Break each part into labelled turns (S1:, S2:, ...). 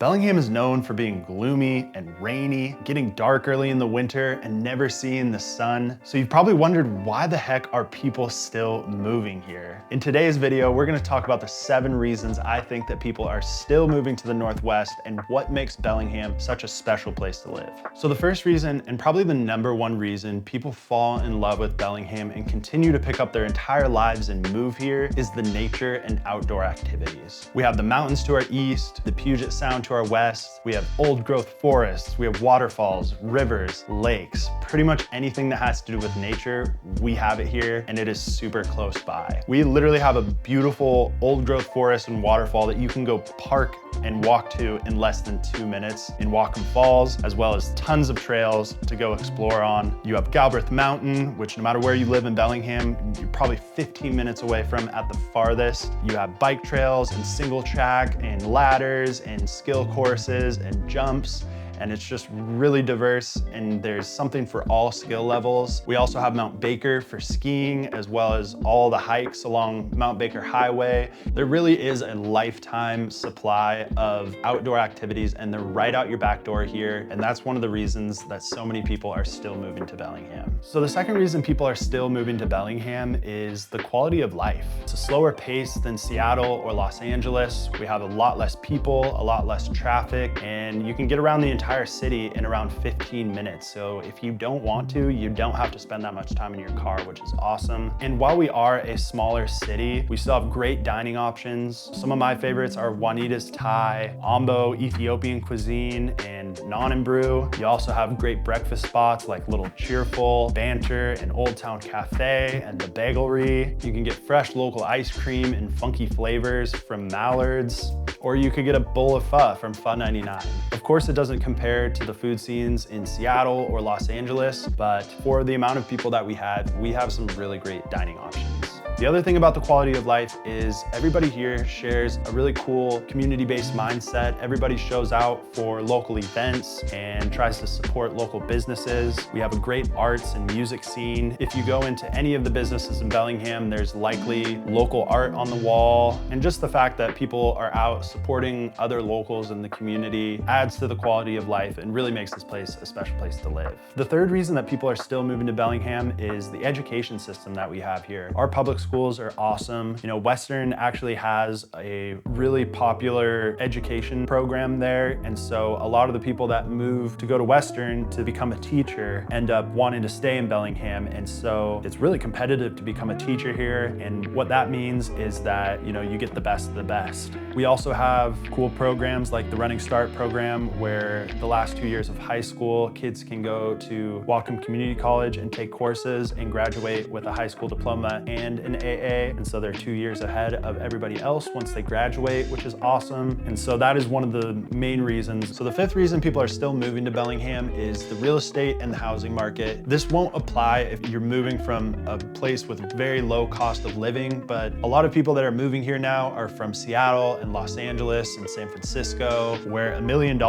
S1: Bellingham is known for being gloomy and rainy, getting dark early in the winter, and never seeing the sun. So you've probably wondered, why the heck are people still moving here? In today's video, we're gonna talk about the 7 reasons I think that people are still moving to the Northwest and what makes Bellingham such a special place to live. So the first reason, and probably the #1 reason people fall in love with Bellingham and continue to pick up their entire lives and move here, is the nature and outdoor activities. We have the mountains to our east, the Puget Sound to our west, we have old growth forests, we have waterfalls, rivers, lakes, pretty much anything that has to do with nature, we have it here, and it is super close by. We literally have a beautiful old growth forest and waterfall that you can go park and walk to in less than 2 minutes in Whatcom Falls, as well as tons of trails to go explore on. You have Galbraith Mountain, which no matter where you live in Bellingham, you're probably 15 minutes away from at the farthest. You have bike trails and single track and ladders and skill courses and jumps, and it's just really diverse, and there's something for all skill levels. We also have Mount Baker for skiing, as well as all the hikes along Mount Baker Highway. There really is a lifetime supply of outdoor activities, and they're right out your back door here, and that's one of the reasons that so many people are still moving to Bellingham. So the second reason people are still moving to Bellingham is the quality of life. It's a slower pace than Seattle or Los Angeles. We have a lot less people, a lot less traffic, and you can get around the entire city in around 15 minutes. So if you don't want to, you don't have to spend that much time in your car, which is awesome. And while we are a smaller city, we still have great dining options. Some of my favorites are Juanita's Thai, Ombo Ethiopian cuisine, and Non and Brew. You also have great breakfast spots like Little Cheerful, Banter, and Old Town Cafe, and the Bagelry. You can get fresh local ice cream and funky flavors from Mallard's, or you could get a bowl of pho from Pho 99. Of course, it doesn't compare to the food scenes in Seattle or Los Angeles, but for the amount of people that we have some really great dining options. The other thing about the quality of life is everybody here shares a really cool community-based mindset. Everybody shows out for local events and tries to support local businesses. We have a great arts and music scene. If you go into any of the businesses in Bellingham, there's likely local art on the wall. And just the fact that people are out supporting other locals in the community adds to the quality of life and really makes this place a special place to live. The third reason that people are still moving to Bellingham is the education system that we have here. Our public schools are awesome. You know, Western actually has a really popular education program there. And so a lot of the people that move to go to Western to become a teacher end up wanting to stay in Bellingham. And so it's really competitive to become a teacher here. And what that means is that, you know, you get the best of the best. We also have cool programs like the Running Start program, where the last 2 years of high school, kids can go to Whatcom Community College and take courses and graduate with a high school diploma and an AA, and so they're 2 years ahead of everybody else once they graduate, which is awesome. And so that is one of the main reasons. So the 5th reason people are still moving to Bellingham is the real estate and the housing market. This won't apply if you're moving from a place with very low cost of living, but a lot of people that are moving here now are from Seattle and Los Angeles and San Francisco, where $1 million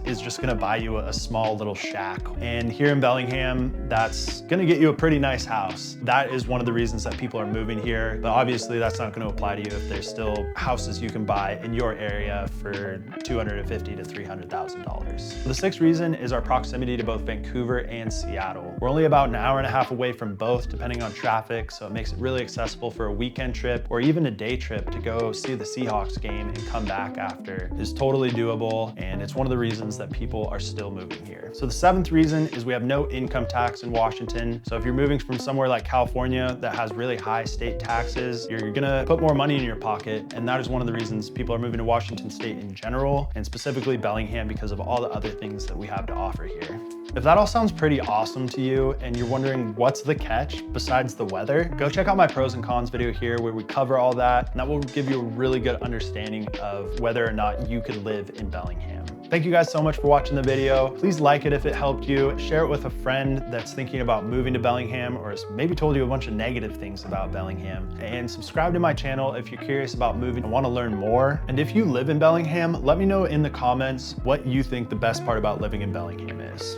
S1: is just gonna buy you a small little shack. And here in Bellingham, that's gonna get you a pretty nice house. That is one of the reasons that people are moving here, but obviously that's not going to apply to you if there's still houses you can buy in your area for $250,000 to $300,000. The 6th reason is our proximity to both Vancouver and Seattle. We're only about an hour and a half away from both, depending on traffic, so it makes it really accessible for a weekend trip or even a day trip to go see the Seahawks game and come back after. It's totally doable, and it's one of the reasons that people are still moving here. So the 7th reason is we have no income tax in Washington. So if you're moving from somewhere like California that has really high state taxes, you're gonna put more money in your pocket, and that is one of the reasons people are moving to Washington State in general, and specifically Bellingham, because of all the other things that we have to offer here. If that all sounds pretty awesome to you and you're wondering what's the catch besides the weather, go check out my pros and cons video here where we cover all that, and that will give you a really good understanding of whether or not you could live in Bellingham. Thank you guys so much for watching the video. Please like it if it helped you. Share it with a friend that's thinking about moving to Bellingham or has maybe told you a bunch of negative things about Bellingham. And subscribe to my channel if you're curious about moving and want to learn more. And if you live in Bellingham, let me know in the comments what you think the best part about living in Bellingham is.